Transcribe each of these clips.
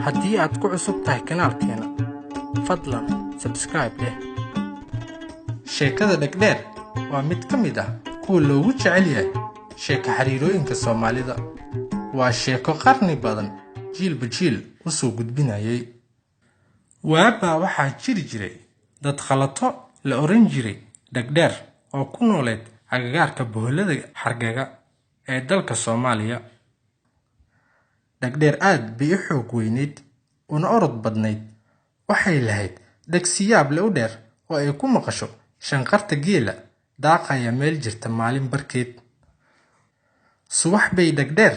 haddii aad ku cusub tahay kanaalkeena fadlan subscribe leh. sheekada dhegdheer waa mid ka mid ah kuwa loogu jecel yahay sheeko xiriirooyinka Soomaalida. waa sheeko qarni badan jiilba jiil u soo gudbinayay. waaba waxaa jiri jiray dad khalato la oran jiray dhegdheer oo ku nooleed agagaarka boholada Hargeysa ee dalka Soomaaliya. dhegdheer aad bay u xoog weyneyd una orod badnayd. waxay lahayd dhagsiyaab le u dheer oo ay ku maqasho shanqarta geela daaqaya meel jirta maalin barkeed. subax bay dhegdheer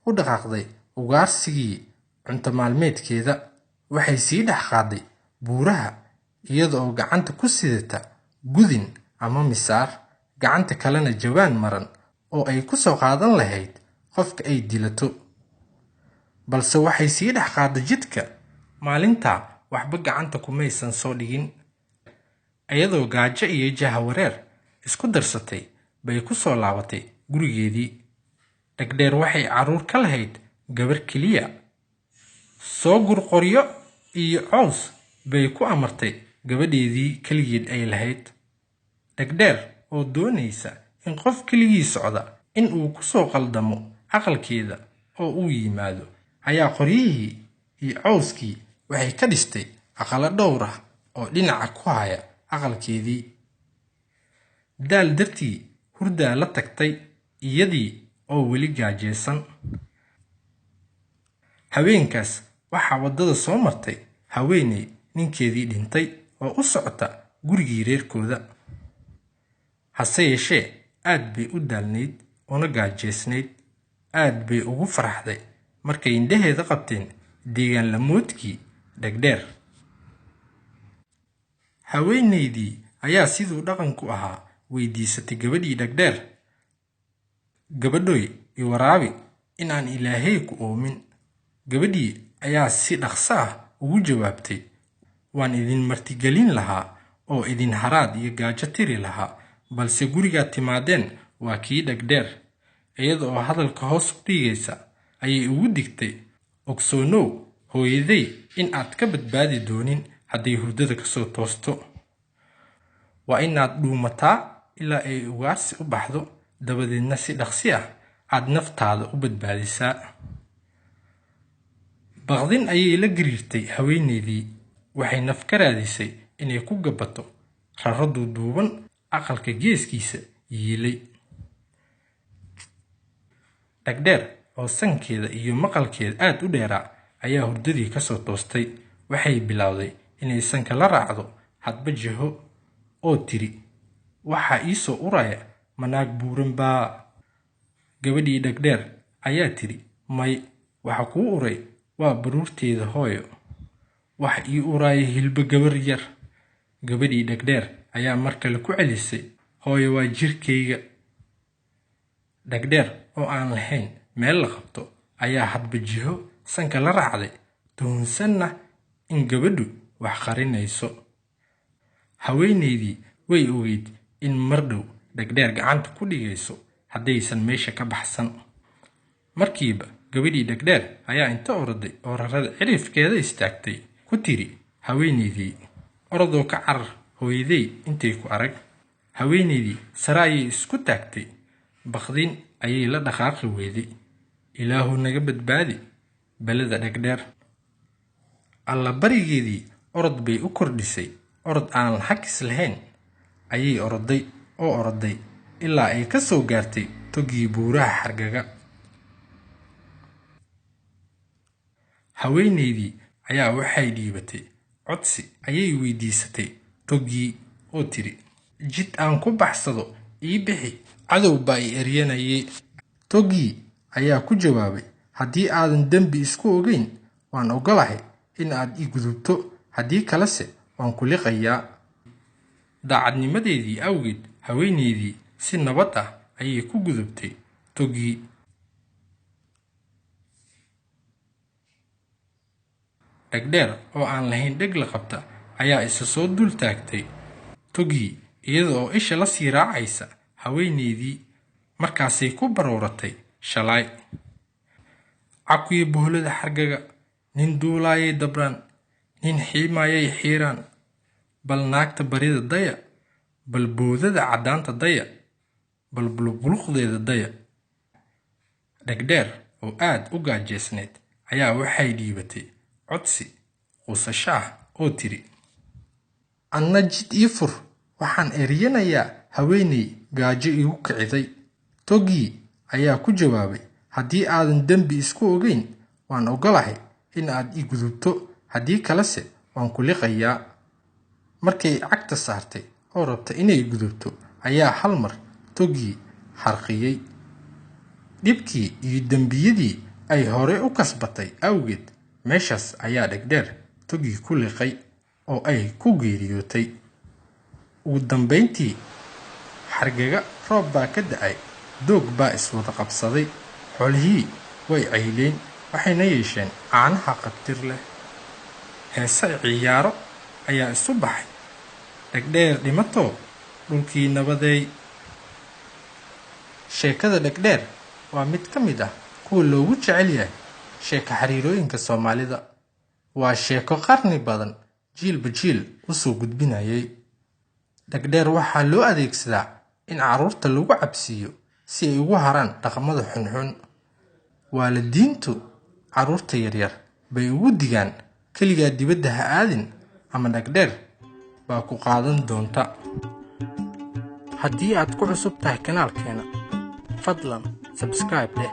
u dhaqaaqday ugaarsigii cunto maalmeedkeeda. waxay sii dhex qaaday buuraha iyada oo gacanta ku sidata gudin ama misaar, gacanta kalena jawaan maran oo ay ku soo qaadan lahayd qofka ay dilato. balse waxay sii dhex qaaday jidka. maalinta waxba gacanta kumaysan soo dhigin. iyadoo gaajo iyo jahawareer isku darsatay bay ku soo laabatay gurigeedii. dhegdheer waxay caruur ka lahayd gabar keliya. soo gur qoryo iyo cows bay ku amartay gabadheedii keligeed ay lahayd. dhegdheer oo doonaysa in qof keligii socda in uu ku soo qaldamo aqalkeeda oo uu yimaado ayaa qoryihii iyo cowskii waxay ka dhistay aqalo dhowr ah oo dhinaca ku haya aqalkeedii. daal dartii hurdaa la tagtay iyadii oo weli gaajeysan. haweenkaas waxaa waddada soo martay haweeney ninkeedii dhintay oo u socota gurigii reerkooda. hase yeeshee aad bay u daalnayd una gaajeysnayd. aad bay ugu faraxday markay indhaheeda qabteen deegaan lamoodkii dhegdheer. haweeneydii ayaa siduu dhaqanku ahaa weydiisatay gabadhii dhegdheer, gabadhoy i waraabi inaan ilaahay ku oomin. gabadhii ayaa si dhaqso ah ugu jawaabtay, waan idin martigelin lahaa oo idin haraad iyo gaajo tiri lahaa, balse gurigaad timaadeen waa kii dhegdheer. iyada oo hadalka hoos u dhigaysa ayay ugu digtay, ogsoonow hooyaday in aad ka badbaadi doonin hadday hurdada ka soo toosto. waa inaad dhuumataa ilaa ay ugaarsi u baxdo, dabadeedna si dhaqsi ah aad naftaada u badbaadisaa. baqdin ayay la gariirtay haweeneydii. waxay naf ka raadisay inay ku gabato raro duuduuban aqalka geeskiisa yiilay. dhegdheer oo sankeeda iyo maqalkeeda aad u dheeraa ayaa hurdadii ka soo toostay. waxay bilowday inay sanka la raacdo hadba jiho oo tiri, waxaa ii soo uraya manaag buuran baa. gabadhii dhegdheer ayaa tiri, may, waxa kuu uray waa baruurteeda hooyo. waxa ii uraya hilbo gabar yar. gabadhii dhegdheer ayaa mar kale ku celisay, hooyo waa jirkayga. dhegdheer oo aan lahayn meel la qabto ayaa hadba jiho sanka la raacday, tuhunsanna in gabadhu wax qarinayso. haweeneydii way ogeyd in mar dhow dhegdheer gacanta ku dhigayso haddaysan meesha ka baxsan. markiiba gabadhii dhegdheer ayaa inta orday oo rarada cirifkeeda istaagtay ku tiri haweeneydii, orodoo ka carar hooyaday intay ku arag. haweeneydii sare ayay isku taagtay. baqdin ayay la dhaqaaqi weyday. ilaahu naga badbaadi balada dhegdheer. alla barigeedii orod bay u kordhisay. orod aan xakis lahayn ayay oroday ilaa ay ka soo gaartay togii buuraha Hargeysa. haweeneydii ayaa waxay dhiibatay codsi. ayay weydiisatay togii oo tiri, jid aan ku baxsado ii bixi, cadow baa i eryanayay. togii ayaa ku jawaabay, haddii aadan dembi isku ogeyn waan ogolahay in aad i gudubto, haddii kalese waan ku liqayaa. daacadnimadeedii awgeed haweeneydii si nabad ah ayay ku gudubtay togii. dhegdheer oo aan lahayn dheg la qabta ayaa isa soo dul taagtay togii iyada oo isha la sii raacaysa haweeneydii. markaasay ku barooratay shalay. cakuye boholada Hargeysa nin duulaayay dabraan, nin xiimaayay xiiraan, bal naagta barida daya, bal boodada caddaanta daya, bal buluqbuluqdeeda daya. Dhegdheer oo aad u gaajeysneed ayaa waxay dhiibatay codsi quusasho ah oo tiri, anna jid ii fur, waxaan eryanayaa haweeney gaajo igu kiciday. Togii ayaa ku jawaabay, haddii aadan dembi isku ogeyn, waan ogolahay in aad i gudubto, haddii kalese waan ku liqayaa. Markay cagta saartay oo rabta inay gudubto ayaa hal mar Togii harqiyey. Dhibkii iyo dembiyadii ay hore u kasbatay awgeed, meeshaas ayaa Dhegdheer Togii ku liqay oo ay ku geeriyootay. Ugu dambayntii, xargaga roob baa ka da'ay, doog baa iswada qabsaday, xoolihii way cayleen, waxayna yeesheen caanaha qabtir leh. Heese ciyaaro ayaa isu baxay, Dhegdheer dhimatoo dhulkii nabadeey. Sheekada Dhegdheer waa mid ka mid ah kuwa loogu jecel yahay sheeko xariirooyinka Soomaalida. Waa sheeko qarni badan jiilba jiil u soo gudbinayay. Dhegdheer waxaa loo adeegsadaa in carruurta lagu cabsiiyo si ay ugu haraan dhaqamada xunxun. Waalidiintu carruurta yaryar bay ugu digaan, keligaa dibadda ha aadin ama Dhegdheer baa ku qaadan doonta. haddii aad ku cusub tahay kanaalkeena fadlan subscribe leh